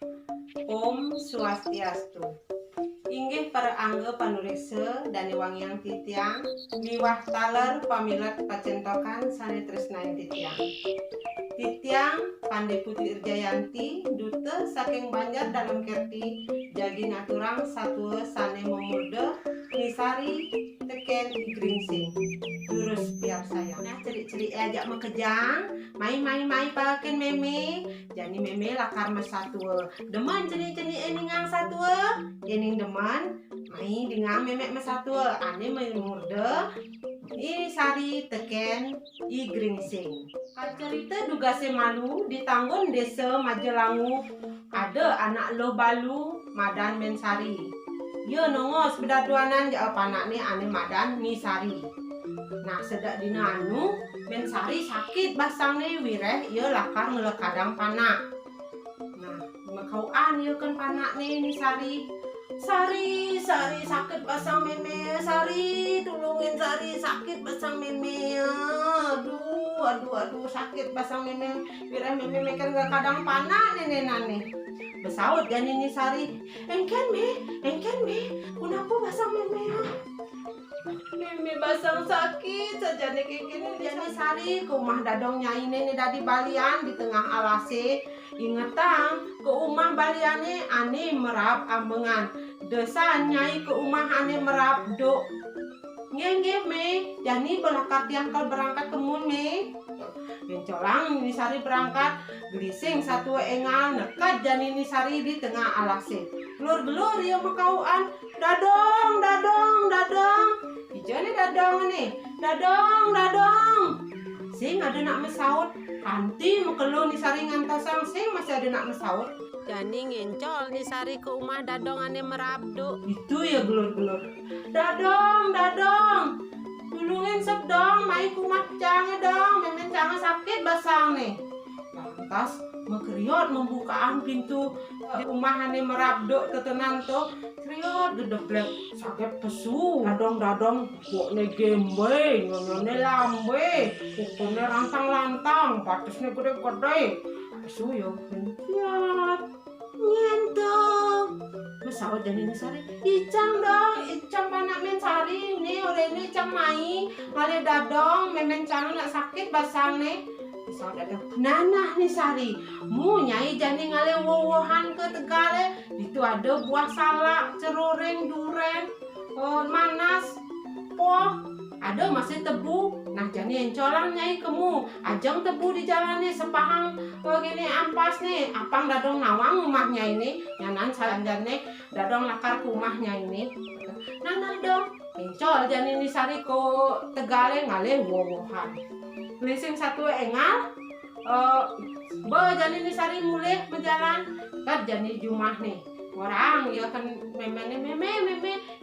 Om Swastiastu. Inggih para angge panuriksa dani wangiang titiang miwah taler pamilet pacentokan sane tresnaing titiang. Titiang Pandai Putri Irjayanti dute saking Banjar dalam kerti jadi ngaturang satu sane memurde nisari teken gringsing jurus biar sayang. Nah ceri-ceri ajak mekejang mai pakin meme jani meme lakar mesatu deman ceni-ceni eningang satu ening deman mai dengan memek mesatu ane memurde ini sari teken i gringsing. Cerita dugase malu di tanggon desa Majelangu ada anak lo balu madan mensari. Dia nongos bedaduanan ja panak ni ane madan ni sari. Nah sedak dina anu mensari sakit basang ni wireh ia lakar melekadang panak. Nah makauan ia kan panak ni sari. Sari sakit basang meme, Sari tulungin Sari sakit basang meme. Aduh sakit basang meme. Wireh meme kan gak kadang panak nene. Besaut kan ini Sari. Engken me, kenapa basang meme ya? Meme basang sakit saja nih kayak gini. Jadi Sari ke rumah dadong nyai nene dadi balian di tengah alase. Ingetang ke rumah baliane ane merap ambengan. Desa nyai ke rumah ane merap do. Nge me, jani belakar tiang kal berangkat kemun me. Bencolang ini Sari berangkat, gelising satu engal nekat jani ini Sari di tengah alase. Gelur ya makauan, dadong. Ijane dadong nih, dadong. Sing ada nak mesaut, kanti mekelu ni Sari ngantasang sing masih ada nak mesaut. Jani ngencol ni Sari ke rumah dadong ane merabdu. Itu ya gelur. Dadong. Tulungin sep dong, mai kumat cange dong, memen cange sakit basang nih. Lantas mekeriot membukaan pintu di rumah ane merabdu ketenan tuh. Kriot gedeblek sakit pesu. Dadong kok ne gembe, nyone lambe, kukunya rantang, patisnya gede. Pesu yo kriot. Nyentuh. Mesawat jadi Sari. Icang panak men Sari nih orene icang mai ngale dadong memen cang nak sakit basang nih. Mesawat dadong. Nanah nih Sari. Mu nyai jani ngale wowohan ke Tegale. Itu ada buah salak, ceruring, duren, manas, poh. Ada masih tebu. Nah jani encolang nyai kemu. Ajang tebu di jalan nih sepahang gini ampas nih. Apang dadong nawang rumahnya ini. Nyanan salanjan nih dadong lakar ke rumahnya ini. Nah dong. Encol jani ini Sari ko Tegale ngale wowohan. Lising satu engal. Jani ini Sari mulai berjalan. Kat jani jumah nih. Orang ya kan meme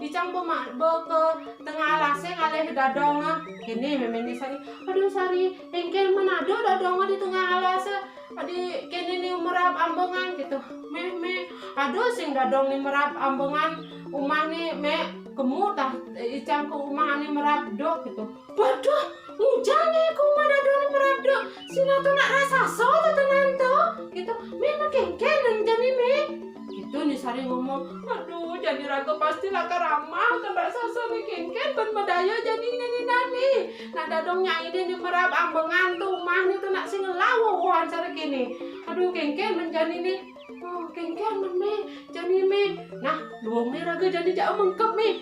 dicang be ke tengah alase ngale dadong kene meme ni Sari. Aduh Sari engkel manado dadong di tengah alase adi kene ni merap ambengan gitu. Meme aduh sing dadong ni merap ambengan umah ni me kemu tah icang ke umah ni merap dok gitu. Waduh hujan nih ke umah dadong ni merap dok. Sina tu nak rasa so tenan tu gitu. Me kengkel jani me. Itu nih Sari ngomong, aduh jadi raga pasti lakar ramah kan rasa sami kengken ben medaya jadi nani. Nah dadong nyai di merap ambengan tuh mah nih tuh nak sing lawohan Sari kini. Aduh kengken menjani nih. Oh kengken me jani me. Nah luang nih raga jadi jauh mengkep me.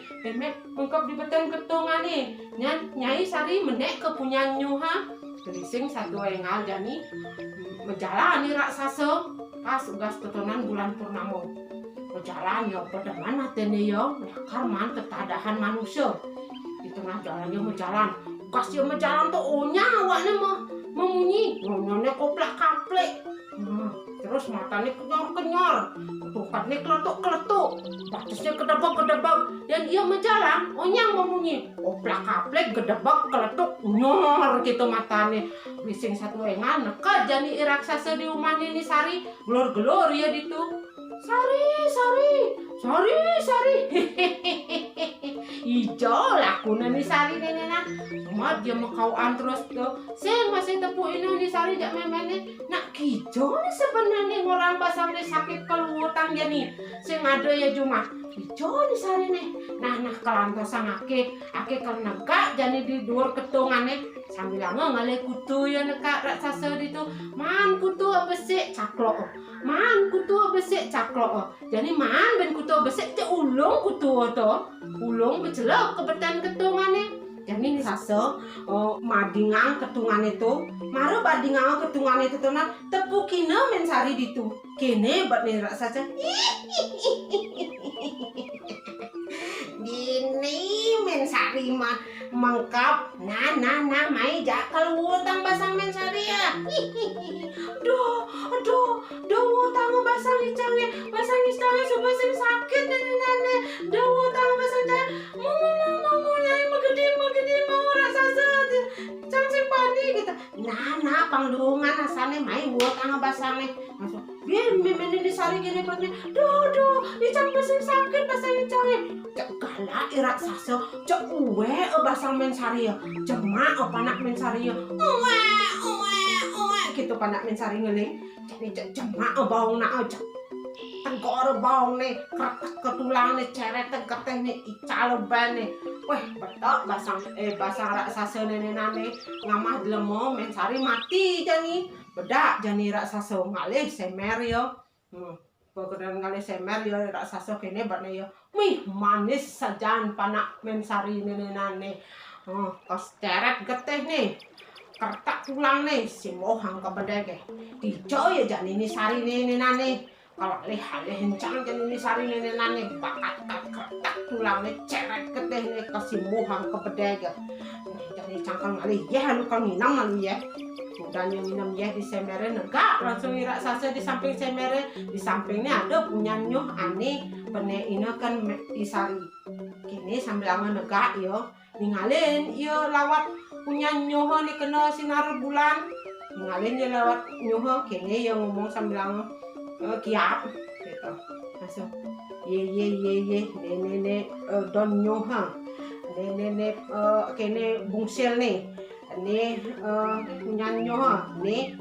Mengkep di beten ketungan nih. Nyai Sari menek ke punya nyuha. Gelising satu engal jani menjalani raksasa. Pas ugas tetenan bulan purnama. Berjalan ya pada mana tene ya lakar man ketadahan manusia. Di tengah jalannya menjalan. Ugas dia menjalan tuh onya awaknya memunyi. Ngonyone koplak-kaplek. Terus matanya kenyor-kenyor. Tukatnya keletuk-keletuk. Batasnya kedebak-kedebak. Dan dia menjalan onyang memunyi. Koplak-kaplek, gedebak, keletuk, nyor gitu matanya. Bising satu engan nekat jani raksasa di rumah ini Sari. Gelor-gelor ya ditu. Sari. Ijo lakuna ni Sari nenena. Cuma dia makauan terus tuh. Sing tepu ini di Sari jak memene nak kijo nih sebenarnya orang basang sakit keluar jani sing ada ya cuma ijo di sari nih. Nah kelantosan ake kenegak jani di dhuwur ketungane sambil ngale kutu ya nekak raksasa itu man kutu besik caklok man kutu besik caklok jadi man ben kutu besik te ulung kutu to ulung becelok kebetan ketungane jadi ini sase madingang ketungan itu maru badingang ketungan itu tenan tepukina men sari ditu kene bat nih raksasa dini men sari mah mengkap nah mai jak keluar tang basang men sari ya aduh tang basang icangnya coba sing sakit nane tang basang cang mau nyai magede mau raksasa cang sing pani gitu nah pangdungan asane mai buat tang basang nih masuk biar memen di sari gini perutnya icang basang sakit basang icangnya galak raksasa cek uwe basang men sari ya cema panak men sari ya uwe gitu panak men sari ngeling jadi cema bau nak aja tenggor bau nih kretek ke tulang nih ceret tegak teh nih ical ban nih weh betok basang raksasa nenenane ngamah lemo men sari mati jani bedak jani raksasa ngalih semer yo Pagkadan kali semer ya raksasa kene batne ya mih manis sajan panak men sari nenenane kos ceret geteh nih kertak tulang nih si mohang kebedege dijo ya jani ni sari nenenane kalau leh hencang jani ni sari nenenane bakat kertak tulang nih ceret geteh nih ke si mohang kebedege jadi cangkang kali ya anu kang minang malu ya udah minum ya di semere negak langsung raksasa di samping semere di sampingnya ada punya nyuh aneh pene ini kan isari kini sambil angin negak yo ningalin yo lawat punya nyuh nih kena sinar bulan ningalin yo lawat nyuh kini yo ngomong sambil angin kiap gitu masuk ye nene don nyuh nene kene bungsil nih nih punya nyoh nih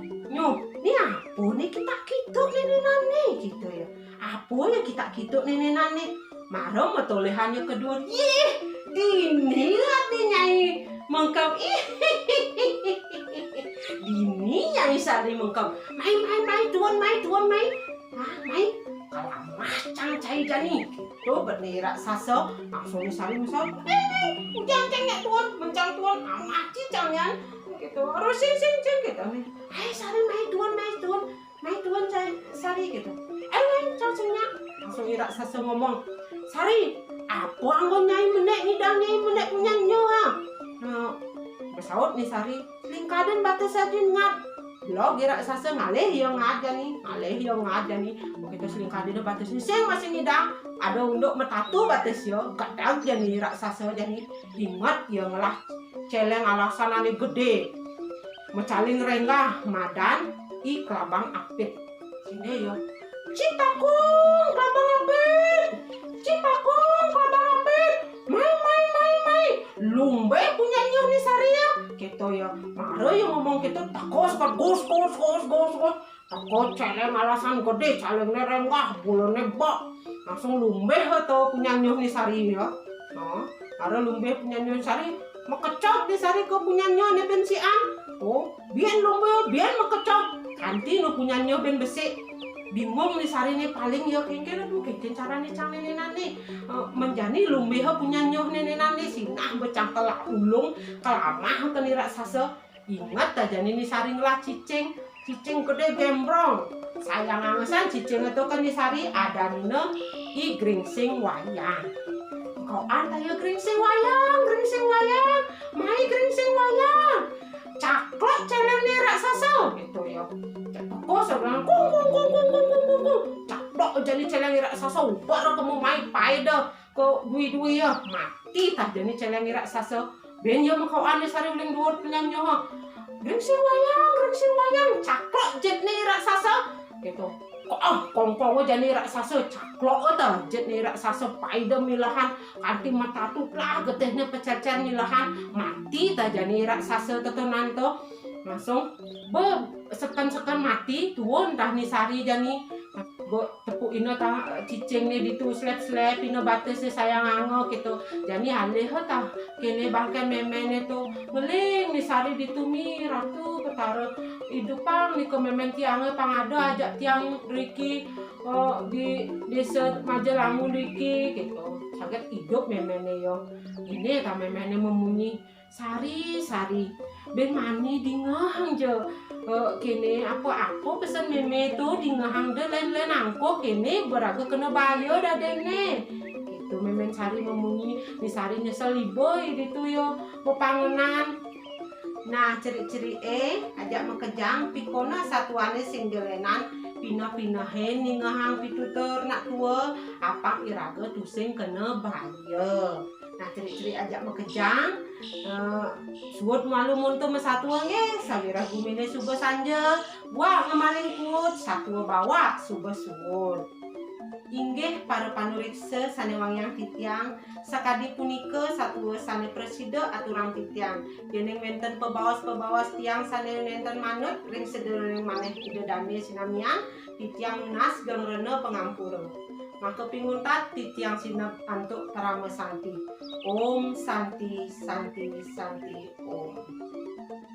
apa nih kita kituk nenenane gitu ya apa ya kita kituk nenenane marah matolehannya kedua dini lah nih nyai mengkap dini nyai sari mengkap mai tuan mai kalau macang cai jani tuh berni raksasa langsung sari misal jangan cengek tuan mencang tuan mati jangan gitu harus sing gitu hai sari mai tuan cai sari gitu cangcengnya langsung raksasa ngomong sari apa anggo nyai menek punya nyoha bersaut nih sari lingkadan batas aja ngat lo gerak sasa ngalih yang ngajani begitu selingkadi do batas sing masih ngidang ada unduk metatu batas yo kadang jani raksasa jani ingat yang lah celeng alasanane gede mecaling renggah madan i kelabang apit sini yo Citakung kelabang apit mai lumbe punya nyuh nih saria gitu ya mare yang ngomong gitu takos gos takut celeng alasan gede celengnya renggah bulane bak langsung lumbe atau punya nyuh nih sari ya ada lumbe punya nyuh sari mekecok di sari ke punya nyuh nih bensian biar lumbe biar mekecok kanti nu punya nyuh ben besi bingung nih sari nih paling ya kengkene tuh kengken cara nih cang nenenane menjani lumbe punya nyuh nenenane sinah becang kelak ulung kelamah ke nih raksasa ingat aja nih sari ngelah cicing gede gembrong sayang angesan cicing itu kan nih sari ada nina i gringsing wayang kau anta ya gringsing wayang mai gringsing wayang caklok celeng nih raksasa gitu ya kok seorang kung caklok jadi celeng raksasa ubah kamu mai paida ke dui ya mati tah jadi celeng raksasa ben ya makau ane sari uling dhuwur penyanyi gringsing wayang caklok jet nih raksasa gitu kongkong jadi raksasa caklok eta jet nih raksasa paida milahan kanti matatu lah getehnya pecercer milahan mati tah jadi raksasa tetenan to langsung sekan mati tuun tah nih sari jani tepuk ina tang cicing ni ditu slep ina bates sayang ango gitu. Jadi alih ta kene bangke memen itu ngeling ni sari ditumi ratu petara hidupang ni ke memen tiang pangada ajak tiang Riki di desa Majalangu Riki gitu. Sangat hidup memene yo. Ini ta memene memunyi sari ben mani di ngahang je kene apa pesan meme tu di ngahang de lain angko kene beraga kena bayo dah dene gitu memen sari memunyi ni sari nyesel liboy gitu yo pepangenan. Nah ceri-ceri ajak mekejang pikona satuane sing gelenan pinah-pinahen ni ngahang pitutur nak tua apa iraga tusing kena bayo. Nah ceri-ceri ajak mekejang suut malu muntu mesatua nge salira gumine suba sanja buah ngemaling kut satua bawa suba suut inggih para panuriksa sane wangyang titiang sakadi punika satua sane presida aturang titiang dening wenten pebawas tiang sane nenten manut ring sedereng maneh ide dane sinamian titiang nas gangrena pengampura maka pinguntat titiang sinep antuk tarama santi. Om Santi Santi Santi Om.